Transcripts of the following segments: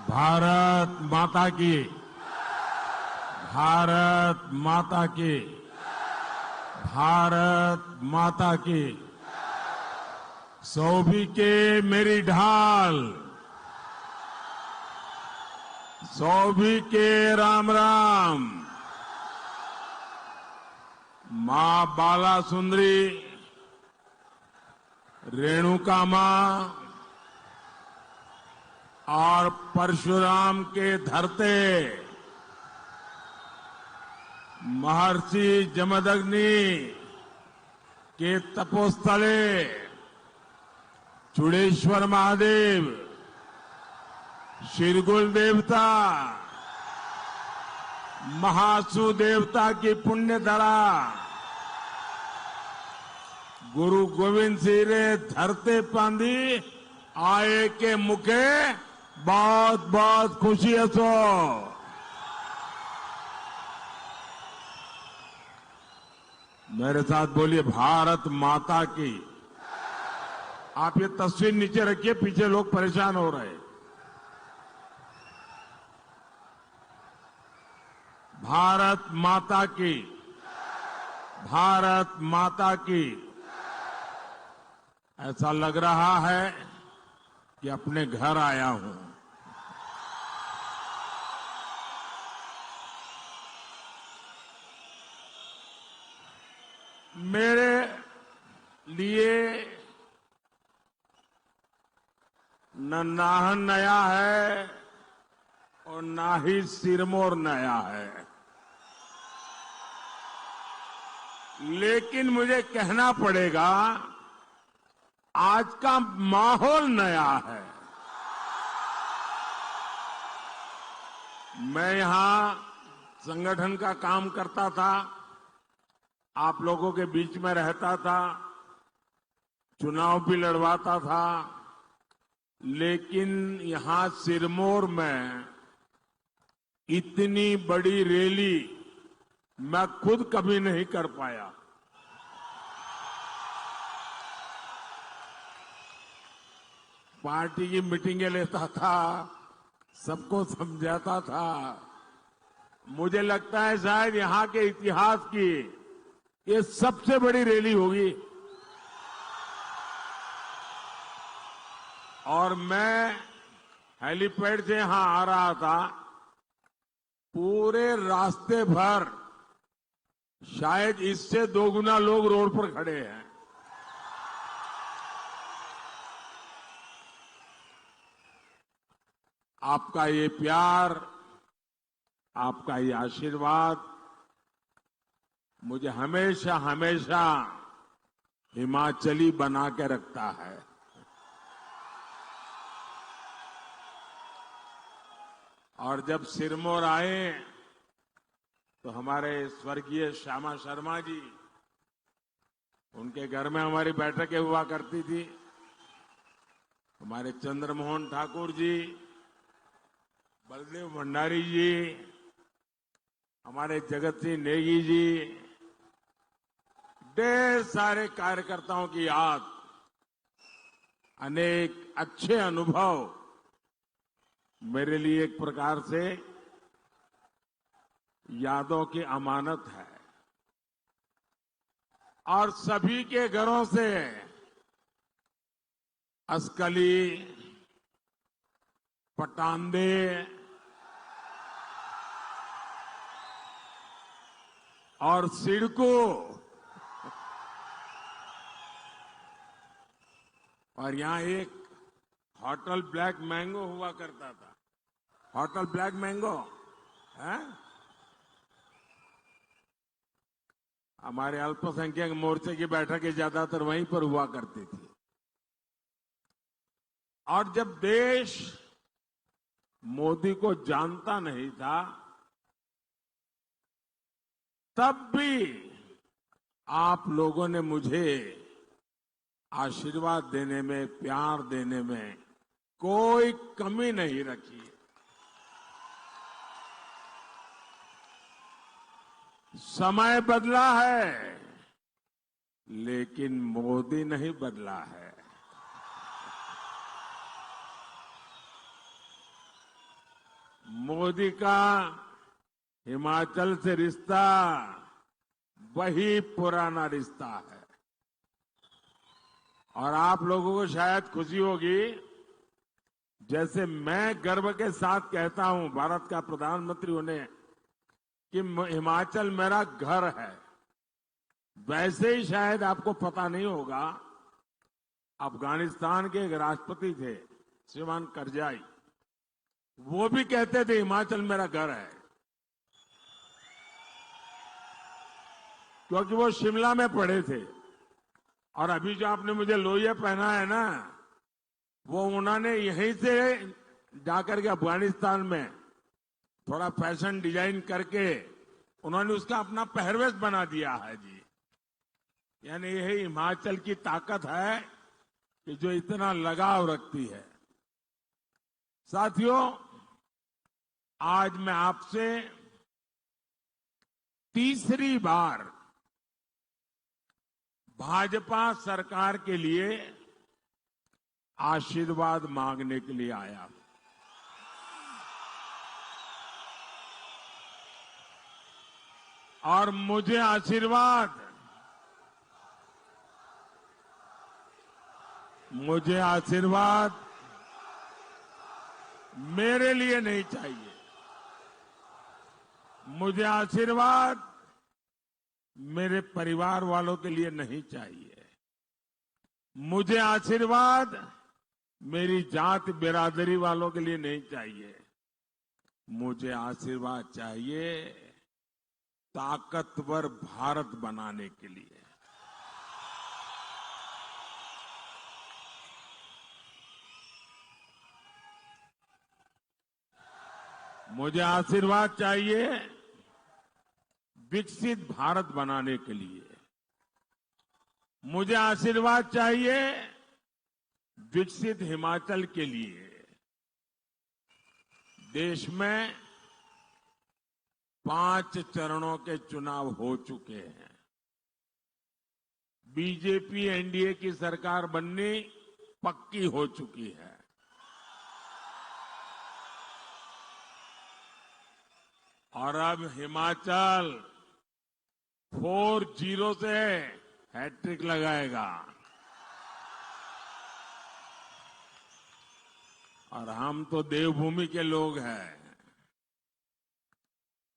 भारत माता की, भारत माता की, भारत माता की। सौभी के मेरी ढाल, सौभी के राम राम। मां बाला सुंदरी, रेणुका मां और परशुराम के धरते महर्षि जमदग्नि के तपोस्थले चूड़ेश्वर महादेव, शिरगुल देवता, महासु देवता की पुण्य धरा गुरु गोविंद सिंह रे धरते पांदी आए के मुखे बहुत बहुत खुशी हसो। मेरे साथ बोलिए भारत माता की। आप ये तस्वीर नीचे रखिए, पीछे लोग परेशान हो रहे हैं। भारत माता की, भारत माता की। ऐसा लग रहा है कि अपने घर आया हूं। मेरे लिए न नाहन नया है और ना ही सिरमौर नया है, लेकिन मुझे कहना पड़ेगा आज का माहौल नया है। मैं यहां संगठन का काम करता था, आप लोगों के बीच में रहता था, चुनाव भी लड़वाता था, लेकिन यहां सिरमौर में इतनी बड़ी रैली मैं खुद कभी नहीं कर पाया। पार्टी की मीटिंगें लेता था, सबको समझाता था। मुझे लगता है शायद यहां के इतिहास की ये सबसे बड़ी रैली होगी। और मैं हेलीपैड से यहां आ रहा था, पूरे रास्ते भर शायद इससे 2 गुना लोग रोड पर खड़े हैं। आपका ये प्यार, आपका ये आशीर्वाद मुझे हमेशा हमेशा हिमाचली बना के रखता है। और जब सिरमौर आए तो हमारे स्वर्गीय श्यामा शर्मा जी, उनके घर में हमारी बैठकें हुआ करती थी। हमारे चंद्रमोहन ठाकुर जी, बलदेव भंडारी जी, हमारे जगत सिंह नेगी जी, ढेर सारे कार्यकर्ताओं की याद, अनेक अच्छे अनुभव मेरे लिए एक प्रकार से यादों की अमानत है। और सभी के घरों से असकली, पटांदे, और सिडको, और यहां एक होटल ब्लैक मैंगो हुआ करता था। होटल ब्लैक मैंगो है, हमारे अल्पसंख्यक मोर्चे की बैठकें ज्यादातर वहीं पर हुआ करती थी। और जब देश मोदी को जानता नहीं था, तब भी आप लोगों ने मुझे आशीर्वाद देने में, प्यार देने में कोई कमी नहीं रखी। समय बदला है, लेकिन मोदी नहीं बदला है। मोदी का हिमाचल से रिश्ता वही पुराना रिश्ता है। और आप लोगों को शायद खुशी होगी, जैसे मैं गर्व के साथ कहता हूं भारत का प्रधानमंत्री होने कि हिमाचल मेरा घर है, वैसे ही शायद आपको पता नहीं होगा, अफगानिस्तान के एक राष्ट्रपति थे श्रीमान करजाई, वो भी कहते थे हिमाचल मेरा घर है, क्योंकि वो शिमला में पढ़े थे। और अभी जो आपने मुझे लोहिया पहना है ना, वो उन्होंने यहीं से जाकर के अफगानिस्तान में थोड़ा फैशन डिजाइन करके उन्होंने उसका अपना पहरवेश बना दिया है जी। यानी यही हिमाचल की ताकत है कि जो इतना लगाव रखती है। साथियों, आज मैं आपसे तीसरी बार भाजपा सरकार के लिए आशीर्वाद मांगने के लिए आया। और मुझे आशीर्वाद मेरे लिए नहीं चाहिए। मुझे आशीर्वाद मेरे परिवार वालों के लिए नहीं चाहिए। मुझे आशीर्वाद मेरी जात बिरादरी वालों के लिए नहीं चाहिए। मुझे आशीर्वाद चाहिए ताकतवर भारत बनाने के लिए। मुझे आशीर्वाद चाहिए विकसित भारत बनाने के लिए। मुझे आशीर्वाद चाहिए विकसित हिमाचल के लिए। देश में 5 चरणों के चुनाव हो चुके हैं। बीजेपी एनडीए की सरकार बननी पक्की हो चुकी है। और अब हिमाचल 4-0 से हैट्रिक लगाएगा। और हम तो देवभूमि के लोग हैं,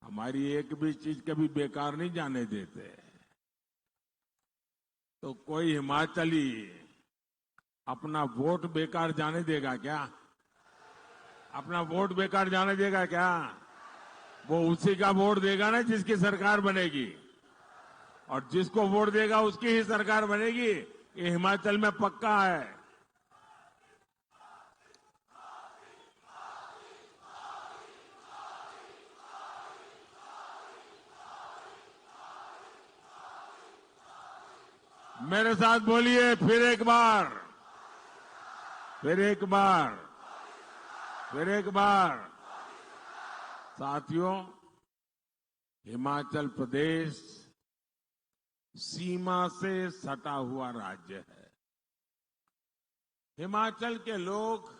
हमारी एक भी चीज कभी बेकार नहीं जाने देते। तो कोई हिमाचली अपना वोट बेकार जाने देगा क्या? अपना वोट बेकार जाने देगा क्या? वो उसी का वोट देगा ना जिसकी सरकार बनेगी, और जिसको वोट देगा उसकी ही सरकार बनेगी। ये हिमाचल में पक्का है। मेरे साथ बोलिए फिर एक बार, फिर एक बार, फिर एक बार। साथियों, हिमाचल प्रदेश सीमा से सटा हुआ राज्य है। हिमाचल के लोग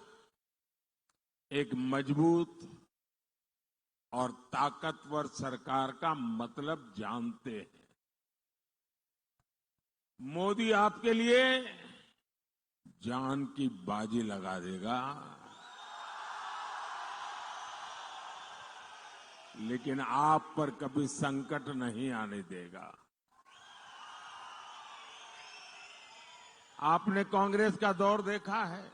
एक मजबूत और ताकतवर सरकार का मतलब जानते हैं। मोदी आपके लिए जान की बाजी लगा देगा, लेकिन आप पर कभी संकट नहीं आने देगा। आपने कांग्रेस का दौर देखा है,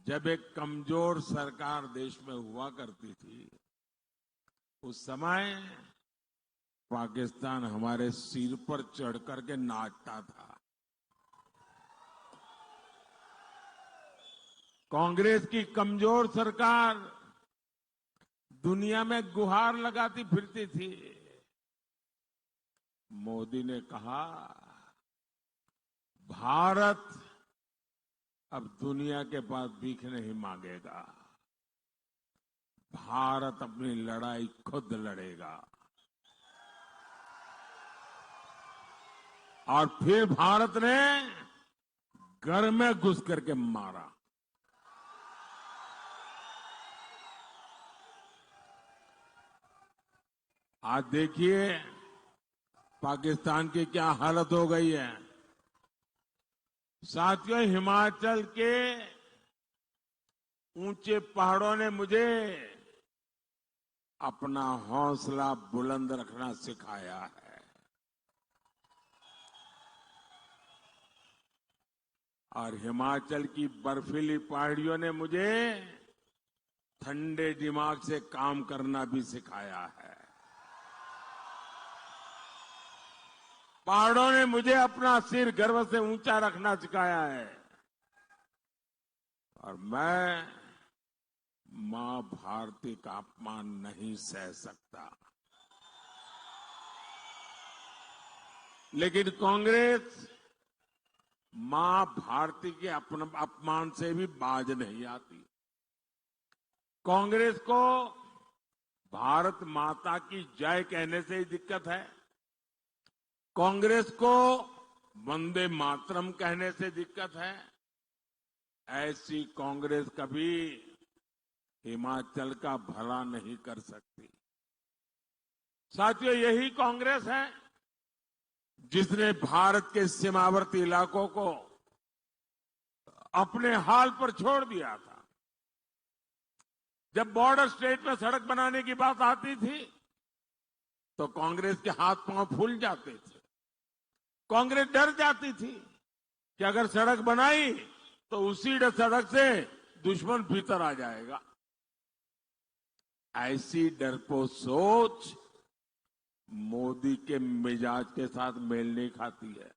जब एक कमजोर सरकार देश में हुआ करती थी, उस समय पाकिस्तान हमारे सिर पर चढ़ करके नाचता था। कांग्रेस की कमजोर सरकार दुनिया में गुहार लगाती फिरती थी। मोदी ने कहा, भारत अब दुनिया के पास भीख नहीं मांगेगा, भारत अपनी लड़ाई खुद लड़ेगा। और फिर भारत ने घर में घुस करके मारा। आज देखिए पाकिस्तान की क्या हालत हो गई है। साथियों, हिमाचल के ऊंचे पहाड़ों ने मुझे अपना हौसला बुलंद रखना सिखाया है। और हिमाचल की बर्फीली पहाड़ियों ने मुझे ठंडे दिमाग से काम करना भी सिखाया है। पहाड़ों ने मुझे अपना सिर गर्व से ऊंचा रखना सिखाया है। और मैं मां भारती का अपमान नहीं सह सकता। लेकिन कांग्रेस मां भारती के अपमान से भी बाज नहीं आती। कांग्रेस को भारत माता की जय कहने से ही दिक्कत है। कांग्रेस को वंदे मातरम कहने से दिक्कत है। ऐसी कांग्रेस कभी हिमाचल का भला नहीं कर सकती। साथियों, यही कांग्रेस है जिसने भारत के सीमावर्ती इलाकों को अपने हाल पर छोड़ दिया था। जब बॉर्डर स्टेट में सड़क बनाने की बात आती थी तो कांग्रेस के हाथ पांव फूल जाते थे। कांग्रेस डर जाती थी कि अगर सड़क बनाई तो उसी सड़क से दुश्मन भीतर आ जाएगा। ऐसी डरपोक सोच मोदी के मिजाज के साथ मेल नहीं खाती है।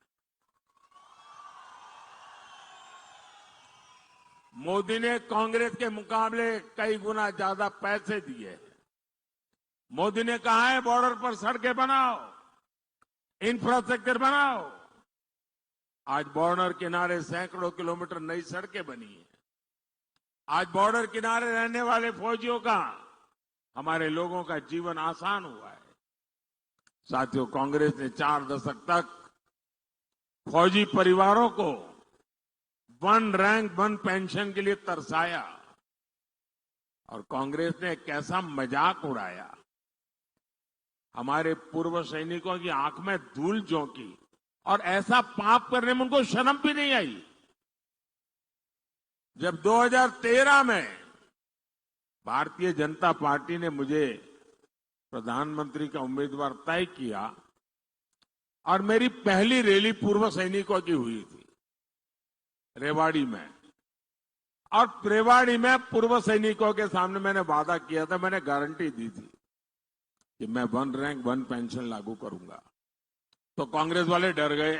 मोदी ने कांग्रेस के मुकाबले कई गुना ज्यादा पैसे दिए हैं। मोदी ने कहा है बॉर्डर पर सड़कें बनाओ, इंफ्रास्ट्रक्चर बनाओ। आज बॉर्डर किनारे सैकड़ों किलोमीटर नई सड़कें बनी है। आज बॉर्डर किनारे रहने वाले फौजियों का, हमारे लोगों का जीवन आसान हुआ है। साथियों, कांग्रेस ने 4 दशक तक फौजी परिवारों को 1 रैंक 1 पेंशन के लिए तरसाया और कांग्रेस ने कैसा मजाक उड़ाया। हमारे पूर्व सैनिकों की आंख में धूल झोंकी और ऐसा पाप करने में उनको शर्म भी नहीं आई। जब 2013 में भारतीय जनता पार्टी ने मुझे प्रधानमंत्री का उम्मीदवार तय किया और मेरी पहली रैली पूर्व सैनिकों की हुई थी रेवाड़ी में। और रेवाड़ी में पूर्व सैनिकों के सामने मैंने वादा किया था, मैंने गारंटी दी थी कि मैं 1 रैंक 1 पेंशन लागू करूंगा। तो कांग्रेस वाले डर गए,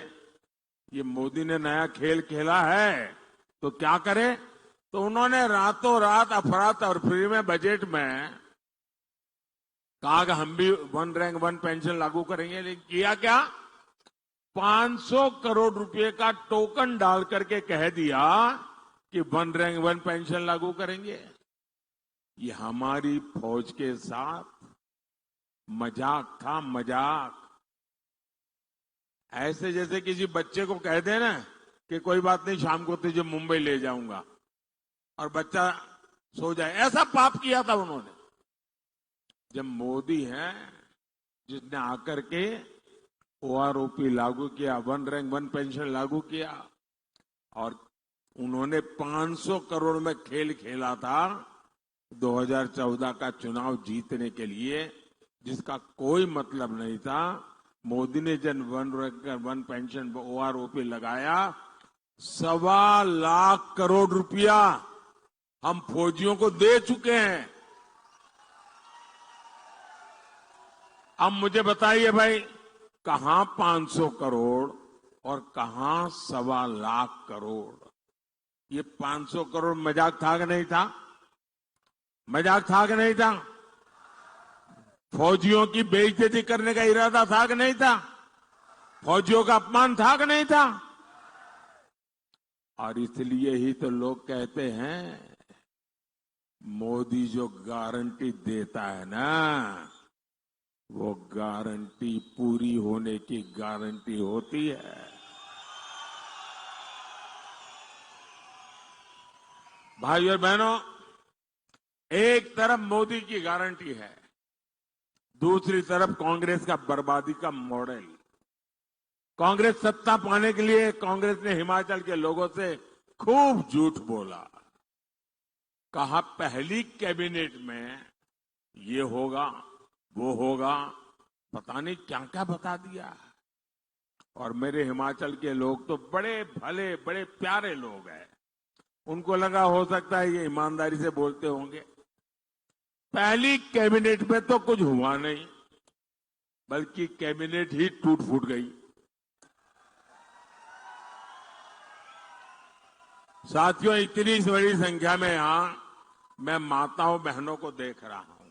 ये मोदी ने नया खेल खेला है तो क्या करे। तो उन्होंने रातों रात अफरा-तफरी में बजट में कहा कि हम भी 1 रैंक 1 पेंशन लागू करेंगे। लेकिन किया क्या, 500 करोड़ रुपए का टोकन डाल करके कह दिया कि 1 रैंक 1 पेंशन लागू करेंगे। ये हमारी फौज के साथ मजाक था, मजाक। ऐसे जैसे किसी बच्चे को कह दे ना कि कोई बात नहीं, शाम को तुझे मुंबई ले जाऊंगा और बच्चा सो जाए। ऐसा पाप किया था उन्होंने। जब मोदी है जिसने आकर के ओआरओपी लागू किया, 1 रैंक 1 पेंशन लागू किया और उन्होंने 500 करोड़ में खेल खेला था 2014 का चुनाव जीतने के लिए, जिसका कोई मतलब नहीं था। मोदी ने जब 1 रैंक 1 पेंशन ओआरओपी लगाया, 1.25 लाख करोड़ रुपया हम फौजियों को दे चुके हैं। अब मुझे बताइए भाई, कहां 500 करोड़ और कहां 1.25 लाख करोड़। ये 500 करोड़ मजाक था कि नहीं था? मजाक था कि नहीं था? फौजियों की बेइज्जती करने का इरादा था कि नहीं था? फौजियों का अपमान था कि नहीं था? और इसलिए ही तो लोग कहते हैं मोदी जो गारंटी देता है ना, वो गारंटी पूरी होने की गारंटी होती है। भाइयों और बहनों, एक तरफ मोदी की गारंटी है, दूसरी तरफ कांग्रेस का बर्बादी का मॉडल। कांग्रेस सत्ता पाने के लिए कांग्रेस ने हिमाचल के लोगों से खूब झूठ बोला। कहा पहली कैबिनेट में ये होगा, वो होगा, पता नहीं क्या क्या बता दिया। और मेरे हिमाचल के लोग तो बड़े भले, बड़े प्यारे लोग हैं। उनको लगा हो सकता है ये ईमानदारी से बोलते होंगे। पहली कैबिनेट में तो कुछ हुआ नहीं, बल्कि कैबिनेट ही टूट फूट गई। साथियों, इतनी बड़ी संख्या में यहां मैं माताओं बहनों को देख रहा हूं।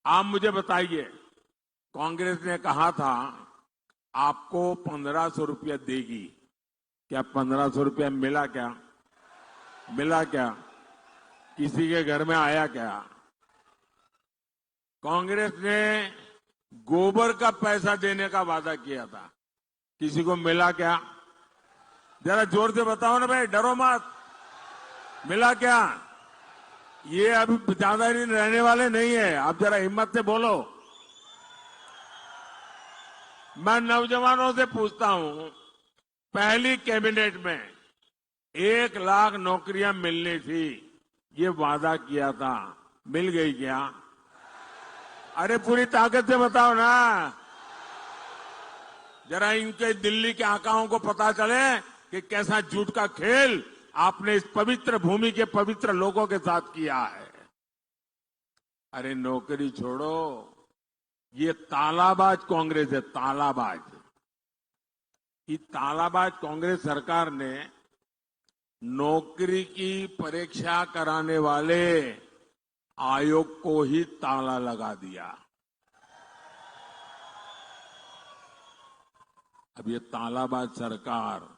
आप मुझे बताइए, कांग्रेस ने कहा था आपको 1500 रुपया देगी, क्या 1500 रुपया मिला क्या? मिला क्या? किसी के घर में आया क्या? कांग्रेस ने गोबर का पैसा देने का वादा किया था, किसी को मिला क्या? जरा जोर से बताओ ना भाई, डरो मत। मिला क्या? ये अभी ज्यादा दिन रहने वाले नहीं है, आप जरा हिम्मत से बोलो। मैं नौजवानों से पूछता हूं, पहली कैबिनेट में 1 लाख नौकरियां मिलनी थी, ये वादा किया था, मिल गई क्या? अरे पूरी ताकत से बताओ ना, जरा इनके दिल्ली के आकाओं को पता चले कि कैसा झूठ का खेल आपने इस पवित्र भूमि के पवित्र लोगों के साथ किया है। अरे नौकरी छोड़ो, ये तालाबाज कांग्रेस है, तालाबाज। ये तालाबाज कांग्रेस सरकार ने नौकरी की परीक्षा कराने वाले आयोग को ही ताला लगा दिया। अब ये तालाबाज सरकार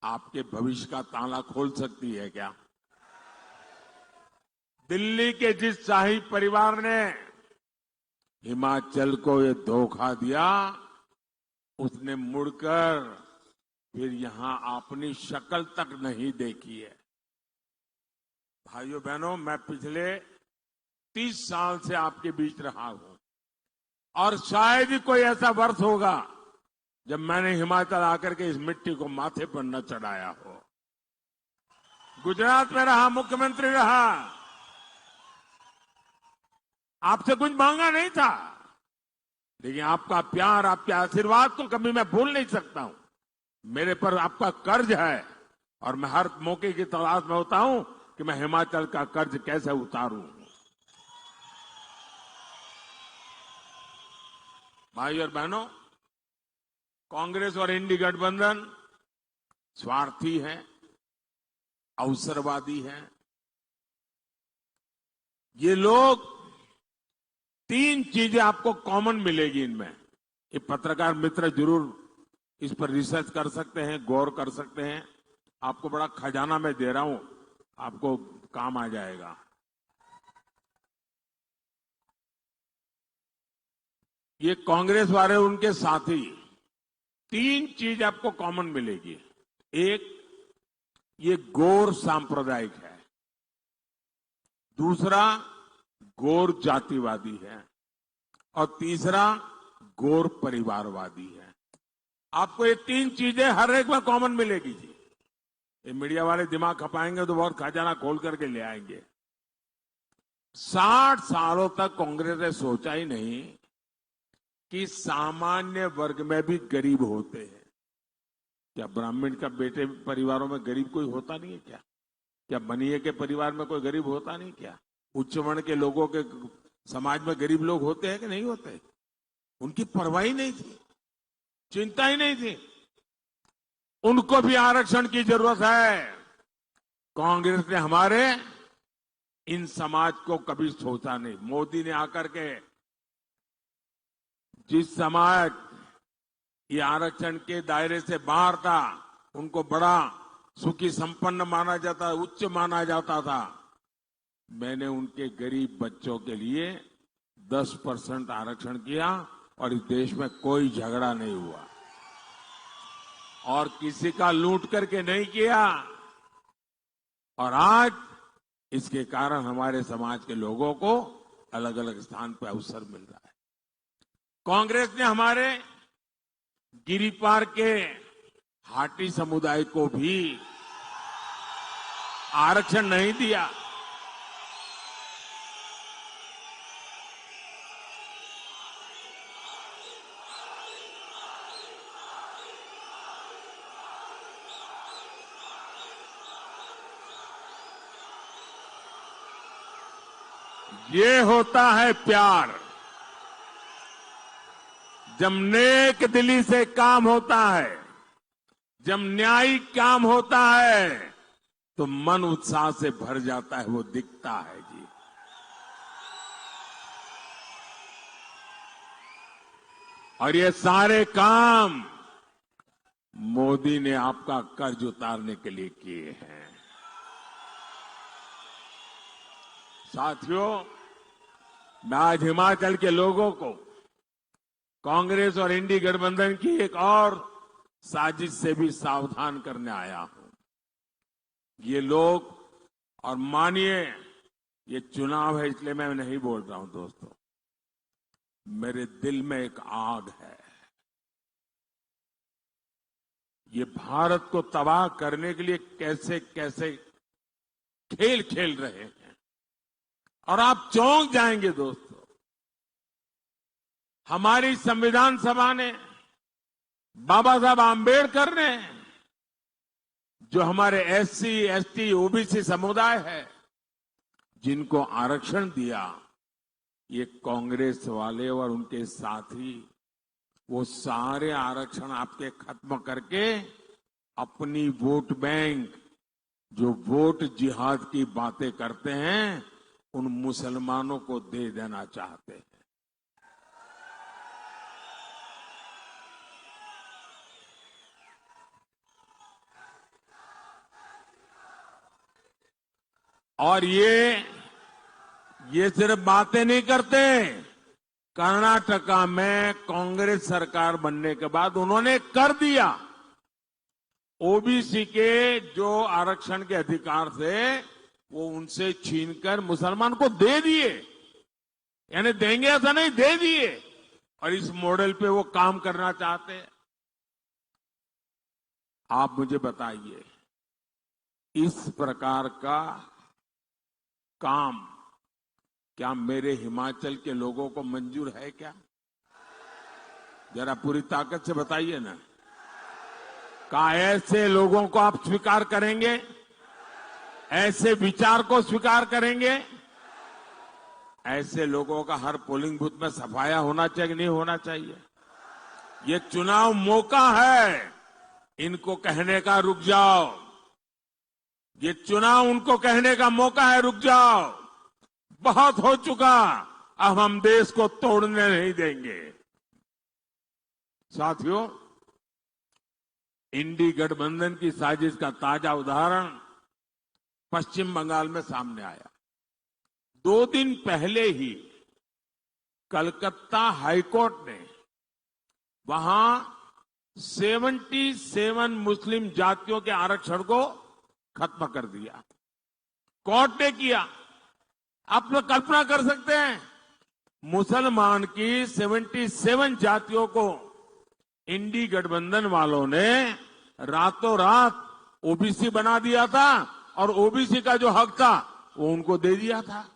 आपके भविष्य का ताला खोल सकती है क्या? दिल्ली के जिस शाही परिवार ने हिमाचल को ये धोखा दिया, उसने मुड़कर फिर यहां अपनी शक्ल तक नहीं देखी है। भाइयों बहनों, मैं पिछले 30 साल से आपके बीच रहा हूं और शायद ही कोई ऐसा वर्ष होगा जब मैंने हिमाचल आकर के इस मिट्टी को माथे पर न चढ़ाया हो। गुजरात में रहा, मुख्यमंत्री रहा, आपसे कुछ मांगा नहीं था, लेकिन आपका प्यार, आपके आशीर्वाद को कभी मैं भूल नहीं सकता हूं। मेरे पर आपका कर्ज है और मैं हर मौके की तलाश में होता हूं कि मैं हिमाचल का कर्ज कैसे उतारूं। भाई और बहनों, कांग्रेस और इंडी गठबंधन स्वार्थी है, अवसरवादी है। ये लोग 3 चीजें आपको कॉमन मिलेगी इनमें। ये पत्रकार मित्र जरूर इस पर रिसर्च कर सकते हैं, गौर कर सकते हैं। आपको बड़ा खजाना मैं दे रहा हूं, आपको काम आ जाएगा। ये कांग्रेस वाले, उनके साथी, 3 चीज आपको कॉमन मिलेगी। एक, ये गौर सांप्रदायिक है। दूसरा, गौर जातिवादी है। और तीसरा, गौर परिवारवादी है। आपको ये 3 चीजें हर एक में कॉमन मिलेगी जी। ये मीडिया वाले दिमाग खपाएंगे तो बहुत खजाना खोल करके ले आएंगे। 60 सालों तक कांग्रेस ने सोचा ही नहीं कि सामान्य वर्ग में भी गरीब होते हैं। क्या ब्राह्मण का बेटे परिवारों में गरीब कोई होता नहीं है क्या? क्या बनिए के परिवार में कोई गरीब होता नहीं क्या? उच्च वर्ण के लोगों के समाज में गरीब लोग होते हैं कि नहीं होते? उनकी परवाह ही नहीं थी, चिंता ही नहीं थी। उनको भी आरक्षण की जरूरत है। कांग्रेस ने हमारे इन समाज को कभी सोचा नहीं। मोदी ने आकर के जिस समाज ये आरक्षण के दायरे से बाहर था, उनको बड़ा सुखी संपन्न माना जाता, उच्च माना जाता था, मैंने उनके गरीब बच्चों के लिए 10% आरक्षण किया और इस देश में कोई झगड़ा नहीं हुआ और किसी का लूट करके नहीं किया। और आज इसके कारण हमारे समाज के लोगों को अलग अलग स्थान पर अवसर मिल रहा है। कांग्रेस ने हमारे गिरिपार के हाटी समुदाय को भी आरक्षण नहीं दिया। ये होता है प्यार। जब नेक दिली से काम होता है, जब न्यायिक काम होता है, तो मन उत्साह से भर जाता है, वो दिखता है जी। और ये सारे काम मोदी ने आपका कर्ज उतारने के लिए किए हैं। साथियों, मैं आज हिमाचल के लोगों को कांग्रेस और इंडी गठबंधन की एक और साजिश से भी सावधान करने आया हूं। ये लोग, और मानिए ये चुनाव है इसलिए मैं नहीं बोल रहा हूं दोस्तों, मेरे दिल में एक आग है। ये भारत को तबाह करने के लिए कैसे कैसे खेल खेल रहे हैं और आप चौंक जाएंगे दोस्तों। हमारी संविधान सभा ने, बाबा साहब आंबेडकर ने, जो हमारे एससी, एसटी, ओबीसी समुदाय है, जिनको आरक्षण दिया, ये कांग्रेस वाले और उनके साथी वो सारे आरक्षण आपके खत्म करके अपनी वोट बैंक, जो वोट जिहाद की बातें करते हैं, उन मुसलमानों को दे देना चाहते हैं। और ये सिर्फ बातें नहीं करते। कर्नाटका में कांग्रेस सरकार बनने के बाद उन्होंने कर दिया। ओबीसी के जो आरक्षण के अधिकार थे वो उनसे छीनकर मुसलमान को दे दिए। यानी देंगे ऐसा नहीं, दे दिए। और इस मॉडल पे वो काम करना चाहते हैं। आप मुझे बताइए, इस प्रकार का काम क्या मेरे हिमाचल के लोगों को मंजूर है क्या? जरा पूरी ताकत से बताइए ना। क्या ऐसे लोगों को आप स्वीकार करेंगे? ऐसे विचार को स्वीकार करेंगे? ऐसे लोगों का हर पोलिंग बूथ में सफाया होना चाहिए कि नहीं होना चाहिए? ये चुनाव मौका है इनको कहने का, रुक जाओ। ये चुनाव उनको कहने का मौका है, रुक जाओ, बहुत हो चुका, अब हम देश को तोड़ने नहीं देंगे। साथियों, इंडी गठबंधन की साजिश का ताजा उदाहरण पश्चिम बंगाल में सामने आया। 2 दिन पहले ही कलकत्ता हाईकोर्ट ने वहां 77 मुस्लिम जातियों के आरक्षण को खत्म कर दिया। कोर्ट ने किया। आप लोग कल्पना कर सकते हैं, मुसलमान की 77 जातियों को इंडी गठबंधन वालों ने रातों रात ओबीसी बना दिया था और ओबीसी का जो हक था वो उनको दे दिया था।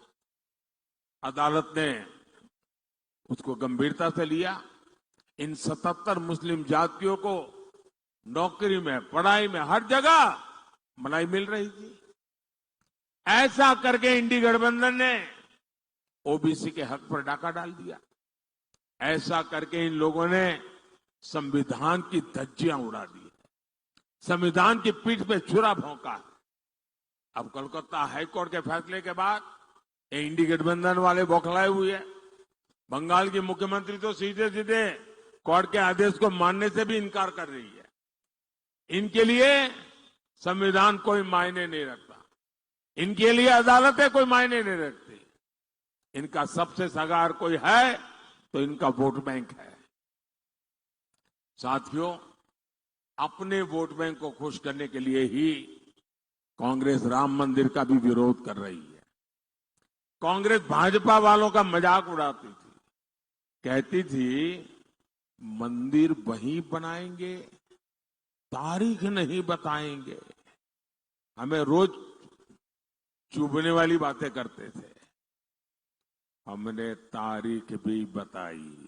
अदालत ने उसको गंभीरता से लिया। इन 77 मुस्लिम जातियों को नौकरी में, पढ़ाई में, हर जगह भलाई मिल रही थी। ऐसा करके इंडी गठबंधन ने ओबीसी के हक पर डाका डाल दिया। ऐसा करके इन लोगों ने संविधान की धज्जियां उड़ा दी, संविधान की पीठ पे छुरा भोंका। अब कोलकाता हाईकोर्ट के फैसले के बाद इंडी गठबंधन वाले बौखलाए हुए हैं। बंगाल की मुख्यमंत्री तो सीधे सीधे कोर्ट के आदेश को मानने से भी इनकार कर रही है। इनके लिए संविधान कोई मायने नहीं रखता, इनके लिए अदालतें कोई मायने नहीं रखती। इनका सबसे सगार कोई है तो इनका वोट बैंक है। साथियों, अपने वोट बैंक को खुश करने के लिए ही कांग्रेस राम मंदिर का भी विरोध कर रही है। कांग्रेस भाजपा वालों का मजाक उड़ाती थी। कहती थी मंदिर वहीं बनाएंगे, तारीख नहीं बताएंगे। हमें रोज चुभने वाली बातें करते थे। हमने तारीख भी बताई,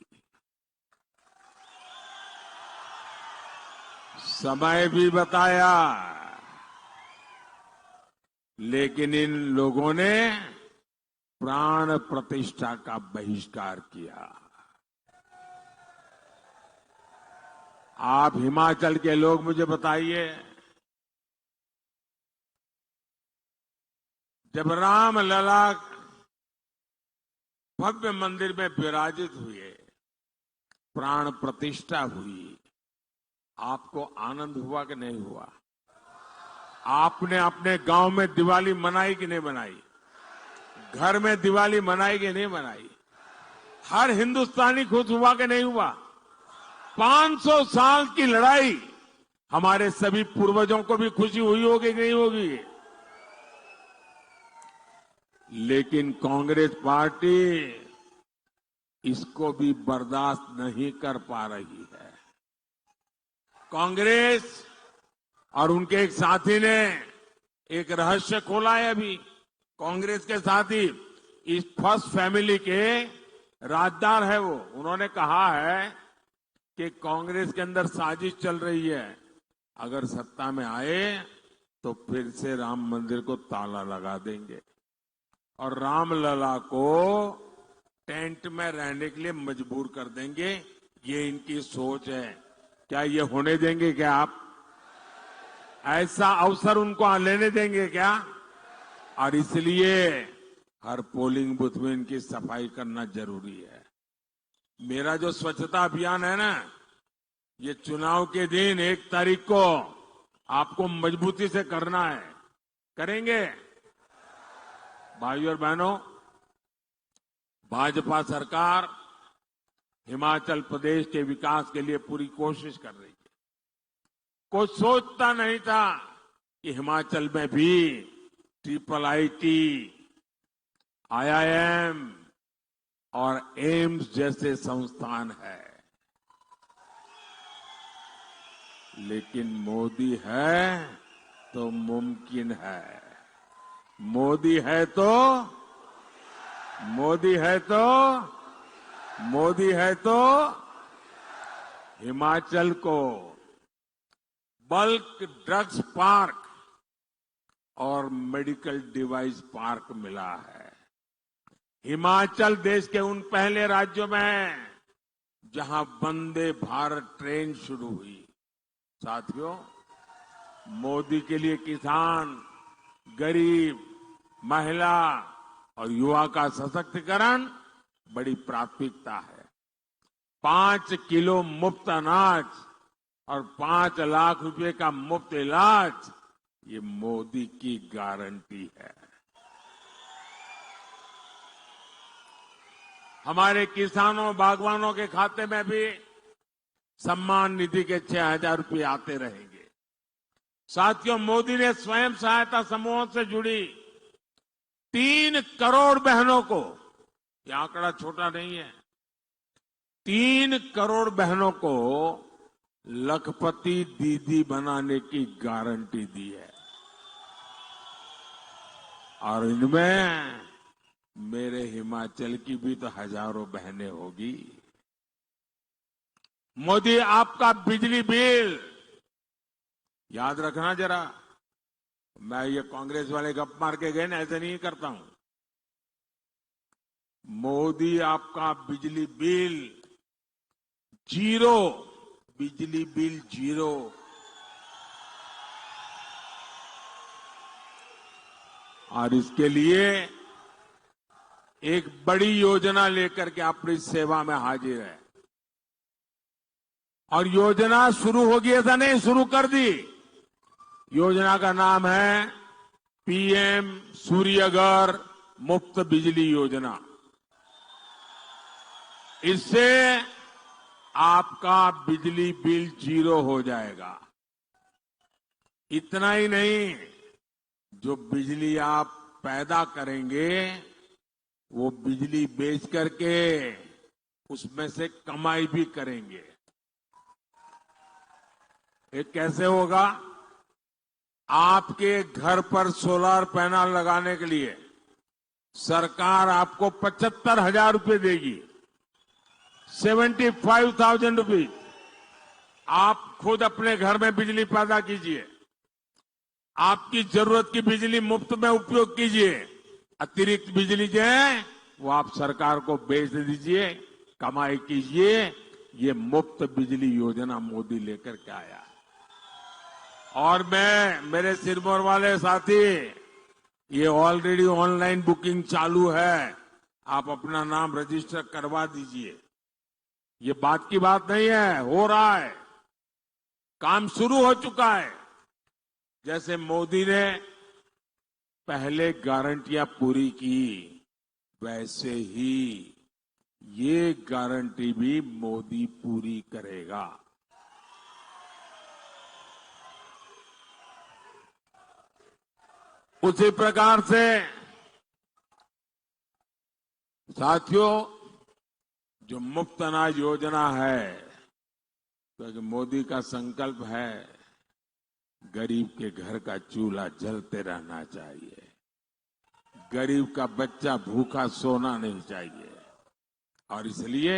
समय भी बताया, लेकिन इन लोगों ने प्राण प्रतिष्ठा का बहिष्कार किया। आप हिमाचल के लोग मुझे बताइए, जब रामलला भव्य मंदिर में विराजित हुए, प्राण प्रतिष्ठा हुई, आपको आनंद हुआ कि नहीं हुआ? आपने अपने गांव में दिवाली मनाई कि नहीं मनाई? घर में दिवाली मनाई कि नहीं मनाई? हर हिंदुस्तानी खुश हुआ कि नहीं हुआ? 500 साल की लड़ाई, हमारे सभी पूर्वजों को भी खुशी हुई होगी कि नहीं होगी? लेकिन कांग्रेस पार्टी इसको भी बर्दाश्त नहीं कर पा रही है। कांग्रेस और उनके एक साथी ने एक रहस्य खोला है। अभी कांग्रेस के साथी इस फर्स्ट फैमिली के राजदार है वो। उन्होंने कहा है कि कांग्रेस के अंदर साजिश चल रही है, अगर सत्ता में आए तो फिर से राम मंदिर को ताला लगा देंगे और रामलला को टेंट में रहने के लिए मजबूर कर देंगे। ये इनकी सोच है। क्या ये होने देंगे? क्या आप ऐसा अवसर उनको लेने देंगे क्या? और इसलिए हर पोलिंग बूथ में इनकी सफाई करना जरूरी है। मेरा जो स्वच्छता अभियान है ना, ये चुनाव के दिन 1 तारीख को आपको मजबूती से करना है। करेंगे? भाइयों और बहनों, भाजपा सरकार हिमाचल प्रदेश के विकास के लिए पूरी कोशिश कर रही है। कोई सोचता नहीं था कि हिमाचल में भी IIIT, IIM और एम्स जैसे संस्थान है। लेकिन मोदी है तो मुमकिन है। मोदी है तो हिमाचल को बल्क ड्रग्स पार्क और मेडिकल डिवाइस पार्क मिला है। हिमाचल देश के उन पहले राज्यों में है जहां वंदे भारत ट्रेन शुरू हुई। साथियों, मोदी के लिए किसान, गरीब, महिला और युवा का सशक्तिकरण बड़ी प्राथमिकता है। 5 किलो मुफ्त अनाज और 5 लाख रुपए का मुफ्त इलाज, ये मोदी की गारंटी है। हमारे किसानों, बागवानों के खाते में भी सम्मान निधि के 6,000 रुपये आते रहेंगे। साथियों, मोदी ने स्वयं सहायता समूहों से जुड़ी 3 करोड़ बहनों को, यह आंकड़ा छोटा नहीं है, 3 करोड़ बहनों को लखपति दीदी बनाने की गारंटी दी है। और इनमें मेरे हिमाचल की भी तो हजारों बहनें होगी। मोदी, आपका बिजली बिल याद रखना जरा। मैं ये कांग्रेस वाले गप मार के गए ना, ऐसे नहीं करता हूं। मोदी, आपका बिजली बिल 0, बिजली बिल 0। और इसके लिए एक बड़ी योजना लेकर के अपनी सेवा में हाजिर है। और योजना शुरू होगी ऐसा नहीं, शुरू कर दी। योजना का नाम है PM सूर्यघर मुफ्त बिजली योजना। इससे आपका बिजली बिल 0 हो जाएगा। इतना ही नहीं, जो बिजली आप पैदा करेंगे वो बिजली बेच करके उसमें से कमाई भी करेंगे। ये कैसे होगा? आपके घर पर सोलर पैनल लगाने के लिए सरकार आपको 75,000 रुपये देगी, 75,000 रुपीज। आप खुद अपने घर में बिजली पैदा कीजिए, आपकी जरूरत की बिजली मुफ्त में उपयोग कीजिए, अतिरिक्त बिजली जो है वो आप सरकार को बेच दीजिए, कमाई कीजिए। ये मुफ्त बिजली योजना मोदी लेकर के आया। और मैं, मेरे सिरमौर वाले साथी, ये ऑलरेडी ऑनलाइन बुकिंग चालू है, आप अपना नाम रजिस्टर करवा दीजिए। ये बात की बात नहीं है, हो रहा है, काम शुरू हो चुका है। जैसे मोदी ने पहले गारंटियां पूरी की, वैसे ही ये गारंटी भी मोदी पूरी करेगा। उसी प्रकार से साथियों, जो मुफ्त अनाज योजना है, तो मोदी का संकल्प है गरीब के घर का चूल्हा जलते रहना चाहिए, गरीब का बच्चा भूखा सोना नहीं चाहिए। और इसलिए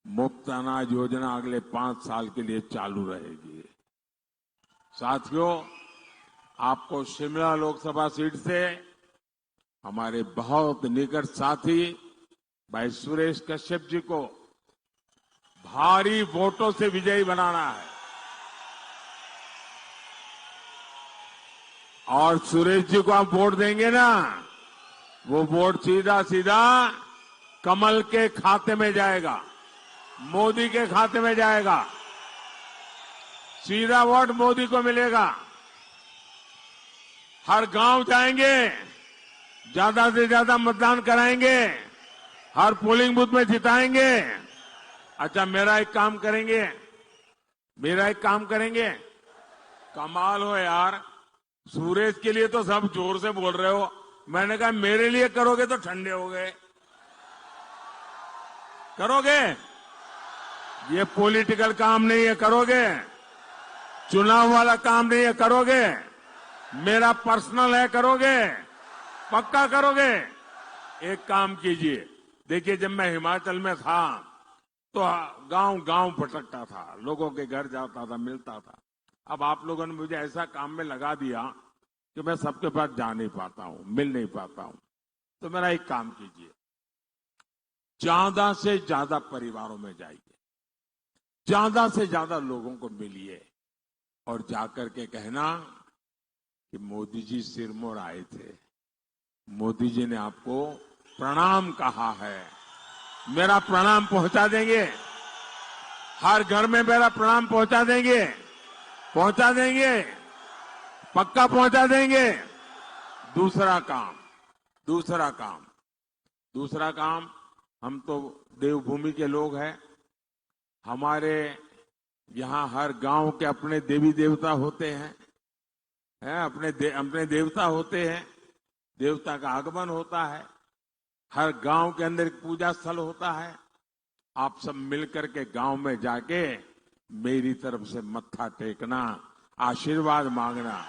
मुफ्त अनाज योजना अगले 5 साल के लिए चालू रहेगी। साथियों, आपको शिमला लोकसभा सीट से हमारे बहुत निकट साथी भाई सुरेश कश्यप जी को भारी वोटों से विजयी बनाना है। और सुरेश जी को आप वोट देंगे ना, वो वोट सीधा सीधा कमल के खाते में जाएगा, मोदी के खाते में जाएगा, सीधा वोट मोदी को मिलेगा। हर गांव जाएंगे, ज्यादा से ज्यादा मतदान कराएंगे, हर पोलिंग बूथ में जिताएंगे। अच्छा, मेरा एक काम करेंगे, कमाल हो यार, सुरेश के लिए तो सब जोर से बोल रहे हो, मैंने कहा मेरे लिए करोगे तो ठंडे हो गए। करोगे? ये पॉलिटिकल काम नहीं है, करोगे? चुनाव वाला काम नहीं है, करोगे? मेरा पर्सनल है, करोगे? पक्का करोगे? एक काम कीजिए, देखिए जब मैं हिमाचल में था तो गांव गांव भटकता था, लोगों के घर जाता था, मिलता था। अब आप लोगों ने मुझे ऐसा काम में लगा दिया कि मैं सबके पास जा नहीं पाता हूं, मिल नहीं पाता हूं। तो मेरा एक काम कीजिए, ज्यादा से ज्यादा परिवारों में जाइए, ज्यादा से ज्यादा लोगों को मिलिए और जाकर के कहना कि मोदी जी सिरमौर आए थे, मोदी जी ने आपको प्रणाम कहा है, मेरा प्रणाम पहुंचा देंगे, हर घर में मेरा प्रणाम पहुंचा देंगे, पक्का पहुंचा देंगे। दूसरा काम, हम तो देवभूमि के लोग हैं, हमारे यहाँ हर गांव के अपने देवी देवता होते हैं, अपने देवता होते हैं, देवता का आगमन होता है, हर गांव के अंदर एक पूजा स्थल होता है। आप सब मिलकर के गांव में जाके मेरी तरफ से मत्था टेकना, आशीर्वाद मांगना,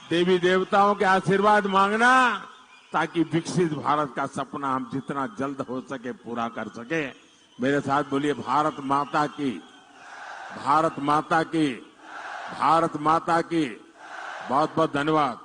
देवी देवताओं के आशीर्वाद मांगना, ताकि विकसित भारत का सपना हम जितना जल्द हो सके पूरा कर सके। मेरे साथ बोलिए, भारत माता की, भारत माता की, भारत माता की। बहुत बहुत धन्यवाद।